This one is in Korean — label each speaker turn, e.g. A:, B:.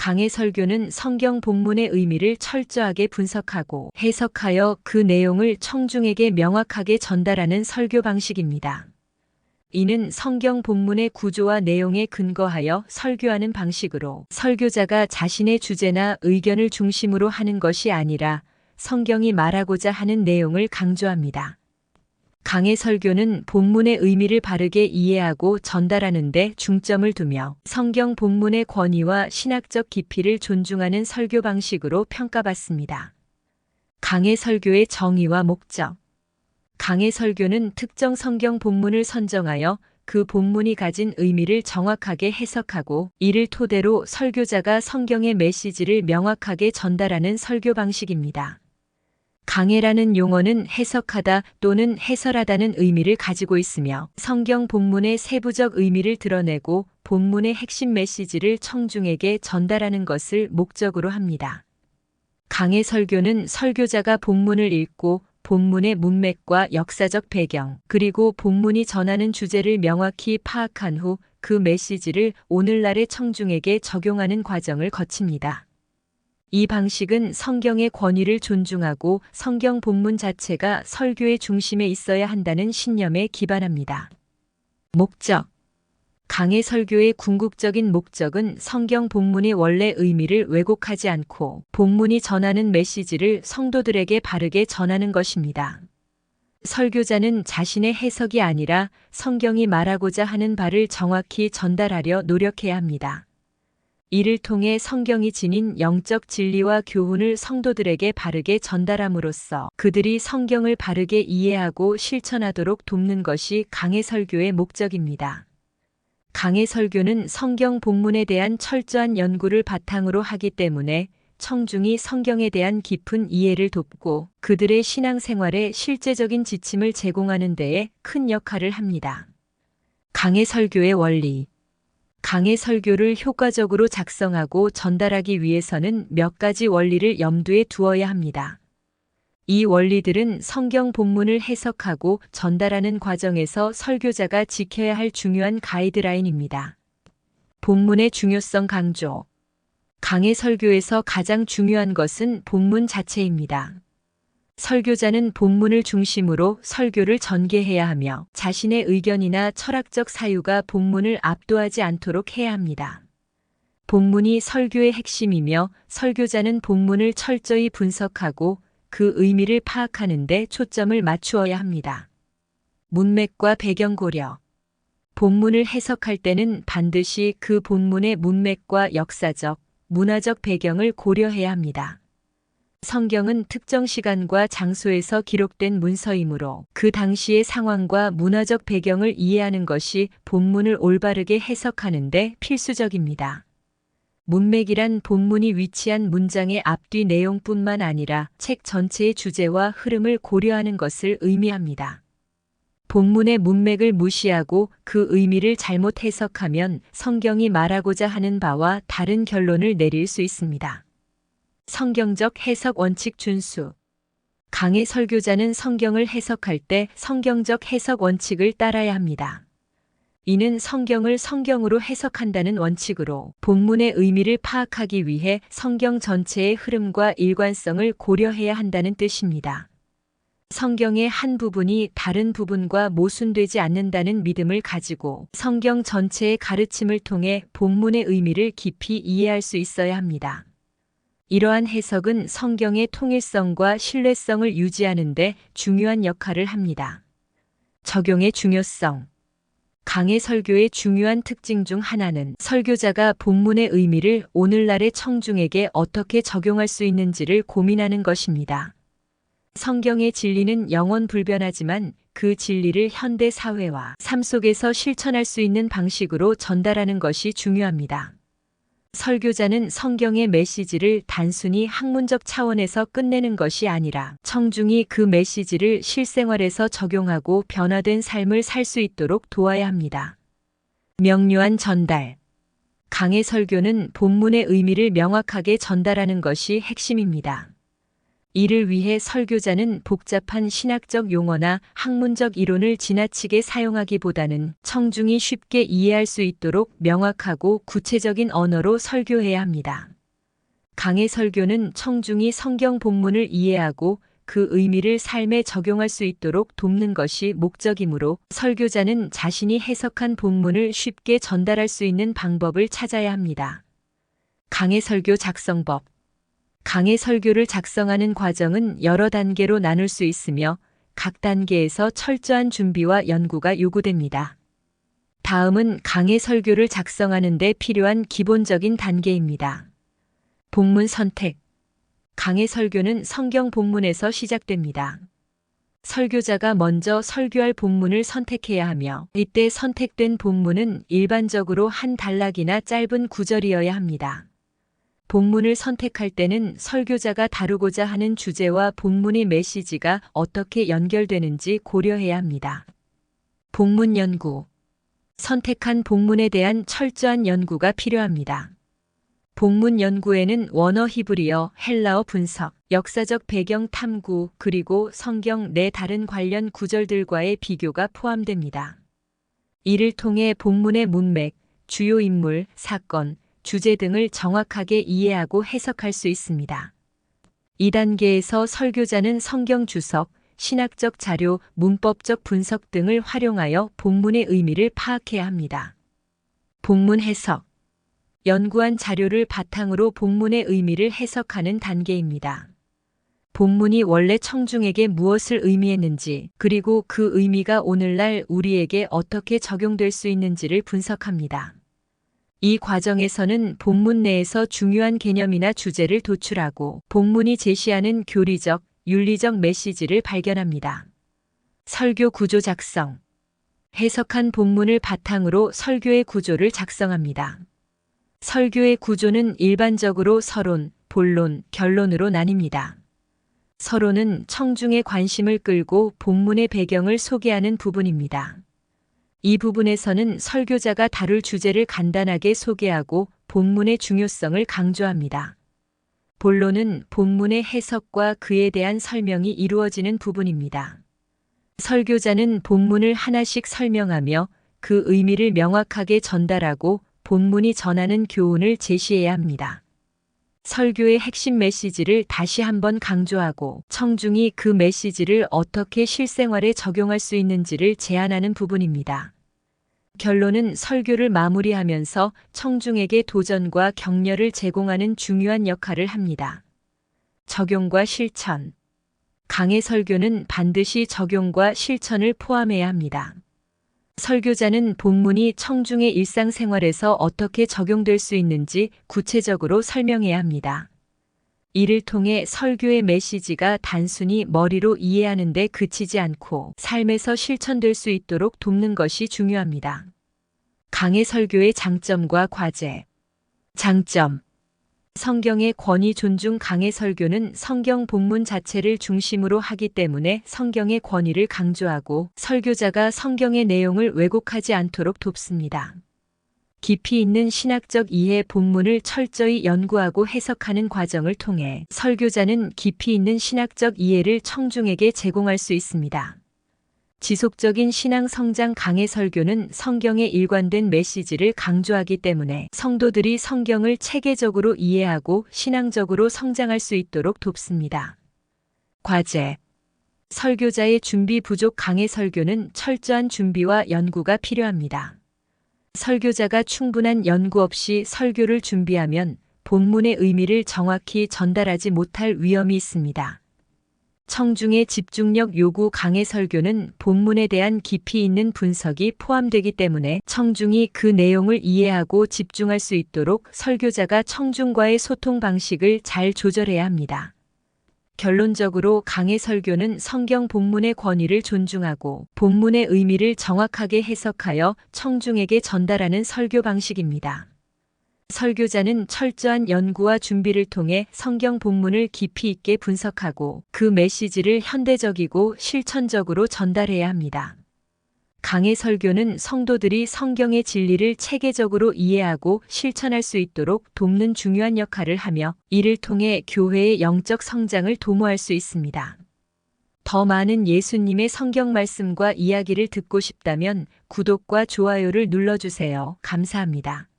A: 강해 설교는 성경 본문의 의미를 철저하게 분석하고 해석하여 그 내용을 청중에게 명확하게 전달하는 설교 방식입니다. 이는 성경 본문의 구조와 내용에 근거하여 설교하는 방식으로 설교자가 자신의 주제나 의견을 중심으로 하는 것이 아니라 성경이 말하고자 하는 내용을 강조합니다. 강해 설교는 본문의 의미를 바르게 이해하고 전달하는 데 중점을 두며 성경 본문의 권위와 신학적 깊이를 존중하는 설교 방식으로 평가받습니다. 강해 설교의 정의와 목적. 강해 설교는 특정 성경 본문을 선정하여 그 본문이 가진 의미를 정확하게 해석하고 이를 토대로 설교자가 성경의 메시지를 명확하게 전달하는 설교 방식입니다. 강해라는 용어는 해석하다 또는 해설하다는 의미를 가지고 있으며 성경 본문의 세부적 의미를 드러내고 본문의 핵심 메시지를 청중에게 전달하는 것을 목적으로 합니다. 강해 설교는 설교자가 본문을 읽고 본문의 문맥과 역사적 배경, 그리고 본문이 전하는 주제를 명확히 파악한 후 그 메시지를 오늘날의 청중에게 적용하는 과정을 거칩니다. 이 방식은 성경의 권위를 존중하고 성경 본문 자체가 설교의 중심에 있어야 한다는 신념에 기반합니다. 목적. 강해 설교의 궁극적인 목적은 성경 본문의 원래 의미를 왜곡하지 않고 본문이 전하는 메시지를 성도들에게 바르게 전하는 것입니다. 설교자는 자신의 해석이 아니라 성경이 말하고자 하는 바를 정확히 전달하려 노력해야 합니다. 이를 통해 성경이 지닌 영적 진리와 교훈을 성도들에게 바르게 전달함으로써 그들이 성경을 바르게 이해하고 실천하도록 돕는 것이 강해 설교의 목적입니다. 강해 설교는 성경 본문에 대한 철저한 연구를 바탕으로 하기 때문에 청중이 성경에 대한 깊은 이해를 돕고 그들의 신앙생활에 실제적인 지침을 제공하는 데에 큰 역할을 합니다. 강해 설교의 원리. 강해 설교를 효과적으로 작성하고 전달하기 위해서는 몇 가지 원리를 염두에 두어야 합니다. 이 원리들은 성경 본문을 해석하고 전달하는 과정에서 설교자가 지켜야 할 중요한 가이드라인입니다. 본문의 중요성 강조. 강해 설교에서 가장 중요한 것은 본문 자체입니다. 설교자는 본문을 중심으로 설교를 전개해야 하며 자신의 의견이나 철학적 사유가 본문을 압도하지 않도록 해야 합니다. 본문이 설교의 핵심이며 설교자는 본문을 철저히 분석하고 그 의미를 파악하는 데 초점을 맞추어야 합니다. 문맥과 배경 고려. 본문을 해석할 때는 반드시 그 본문의 문맥과 역사적, 문화적 배경을 고려해야 합니다. 성경은 특정 시간과 장소에서 기록된 문서이므로 그 당시의 상황과 문화적 배경을 이해하는 것이 본문을 올바르게 해석하는 데 필수적입니다. 문맥이란 본문이 위치한 문장의 앞뒤 내용뿐만 아니라 책 전체의 주제와 흐름을 고려하는 것을 의미합니다. 본문의 문맥을 무시하고 그 의미를 잘못 해석하면 성경이 말하고자 하는 바와 다른 결론을 내릴 수 있습니다. 성경적 해석 원칙 준수. 강해 설교자는 성경을 해석할 때 성경적 해석 원칙을 따라야 합니다. 이는 성경을 성경으로 해석한다는 원칙으로 본문의 의미를 파악하기 위해 성경 전체의 흐름과 일관성을 고려해야 한다는 뜻입니다. 성경의 한 부분이 다른 부분과 모순되지 않는다는 믿음을 가지고 성경 전체의 가르침을 통해 본문의 의미를 깊이 이해할 수 있어야 합니다. 이러한 해석은 성경의 통일성과 신뢰성을 유지하는 데 중요한 역할을 합니다. 적용의 중요성. 강해 설교의 중요한 특징 중 하나는 설교자가 본문의 의미를 오늘날의 청중에게 어떻게 적용할 수 있는지를 고민하는 것입니다. 성경의 진리는 영원 불변하지만 그 진리를 현대 사회와 삶 속에서 실천할 수 있는 방식으로 전달하는 것이 중요합니다. 설교자는 성경의 메시지를 단순히 학문적 차원에서 끝내는 것이 아니라 청중이 그 메시지를 실생활에서 적용하고 변화된 삶을 살 수 있도록 도와야 합니다. 명료한 전달. 강해 설교는 본문의 의미를 명확하게 전달하는 것이 핵심입니다. 이를 위해 설교자는 복잡한 신학적 용어나 학문적 이론을 지나치게 사용하기보다는 청중이 쉽게 이해할 수 있도록 명확하고 구체적인 언어로 설교해야 합니다. 강해 설교는 청중이 성경 본문을 이해하고 그 의미를 삶에 적용할 수 있도록 돕는 것이 목적이므로 설교자는 자신이 해석한 본문을 쉽게 전달할 수 있는 방법을 찾아야 합니다. 강해 설교 작성법. 강해 설교를 작성하는 과정은 여러 단계로 나눌 수 있으며 각 단계에서 철저한 준비와 연구가 요구됩니다. 다음은 강해 설교를 작성하는 데 필요한 기본적인 단계입니다. 본문 선택. 강해 설교는 성경 본문에서 시작됩니다. 설교자가 먼저 설교할 본문을 선택해야 하며 이때 선택된 본문은 일반적으로 한 단락이나 짧은 구절이어야 합니다. 본문을 선택할 때는 설교자가 다루고자 하는 주제와 본문의 메시지가 어떻게 연결되는지 고려해야 합니다. 본문 연구. 선택한 본문에 대한 철저한 연구가 필요합니다. 본문 연구에는 원어 히브리어, 헬라어 분석, 역사적 배경 탐구, 그리고 성경 내 다른 관련 구절들과의 비교가 포함됩니다. 이를 통해 본문의 문맥, 주요 인물, 사건, 주제 등을 정확하게 이해하고 해석할 수 있습니다. 이 단계에서 설교자는 성경 주석, 신학적 자료, 문법적 분석 등을 활용하여 본문의 의미를 파악해야 합니다. 본문 해석. 연구한 자료를 바탕으로 본문의 의미를 해석하는 단계입니다. 본문이 원래 청중에게 무엇을 의미했는지, 그리고 그 의미가 오늘날 우리에게 어떻게 적용될 수 있는지를 분석합니다. 이 과정에서는 본문 내에서 중요한 개념이나 주제를 도출하고 본문이 제시하는 교리적, 윤리적 메시지를 발견합니다. 설교 구조 작성. 해석한 본문을 바탕으로 설교의 구조를 작성합니다. 설교의 구조는 일반적으로 서론, 본론, 결론으로 나뉩니다. 서론은 청중의 관심을 끌고 본문의 배경을 소개하는 부분입니다. 이 부분에서는 설교자가 다룰 주제를 간단하게 소개하고 본문의 중요성을 강조합니다. 본론은 본문의 해석과 그에 대한 설명이 이루어지는 부분입니다. 설교자는 본문을 하나씩 설명하며 그 의미를 명확하게 전달하고 본문이 전하는 교훈을 제시해야 합니다. 설교의 핵심 메시지를 다시 한번 강조하고 청중이 그 메시지를 어떻게 실생활에 적용할 수 있는지를 제안하는 부분입니다. 결론은 설교를 마무리하면서 청중에게 도전과 격려를 제공하는 중요한 역할을 합니다. 적용과 실천. 강해 설교는 반드시 적용과 실천을 포함해야 합니다. 설교자는 본문이 청중의 일상생활에서 어떻게 적용될 수 있는지 구체적으로 설명해야 합니다. 이를 통해 설교의 메시지가 단순히 머리로 이해하는 데 그치지 않고 삶에서 실천될 수 있도록 돕는 것이 중요합니다. 강해 설교의 장점과 과제. 장점. 성경의 권위 존중. 강해 설교는 성경 본문 자체를 중심으로 하기 때문에 성경의 권위를 강조하고 설교자가 성경의 내용을 왜곡하지 않도록 돕습니다. 깊이 있는 신학적 이해. 본문을 철저히 연구하고 해석하는 과정을 통해 설교자는 깊이 있는 신학적 이해를 청중에게 제공할 수 있습니다. 지속적인 신앙 성장. 강해 설교는 성경의 일관된 메시지를 강조하기 때문에 성도들이 성경을 체계적으로 이해하고 신앙적으로 성장할 수 있도록 돕습니다. 과제. 설교자의 준비 부족. 강해 설교는 철저한 준비와 연구가 필요합니다. 설교자가 충분한 연구 없이 설교를 준비하면 본문의 의미를 정확히 전달하지 못할 위험이 있습니다. 청중의 집중력 요구. 강해 설교는 본문에 대한 깊이 있는 분석이 포함되기 때문에 청중이 그 내용을 이해하고 집중할 수 있도록 설교자가 청중과의 소통 방식을 잘 조절해야 합니다. 결론적으로 강해 설교는 성경 본문의 권위를 존중하고 본문의 의미를 정확하게 해석하여 청중에게 전달하는 설교 방식입니다. 설교자는 철저한 연구와 준비를 통해 성경 본문을 깊이 있게 분석하고 그 메시지를 현대적이고 실천적으로 전달해야 합니다. 강해 설교는 성도들이 성경의 진리를 체계적으로 이해하고 실천할 수 있도록 돕는 중요한 역할을 하며 이를 통해 교회의 영적 성장을 도모할 수 있습니다. 더 많은 예수님의 성경 말씀과 이야기를 듣고 싶다면 구독과 좋아요를 눌러주세요. 감사합니다.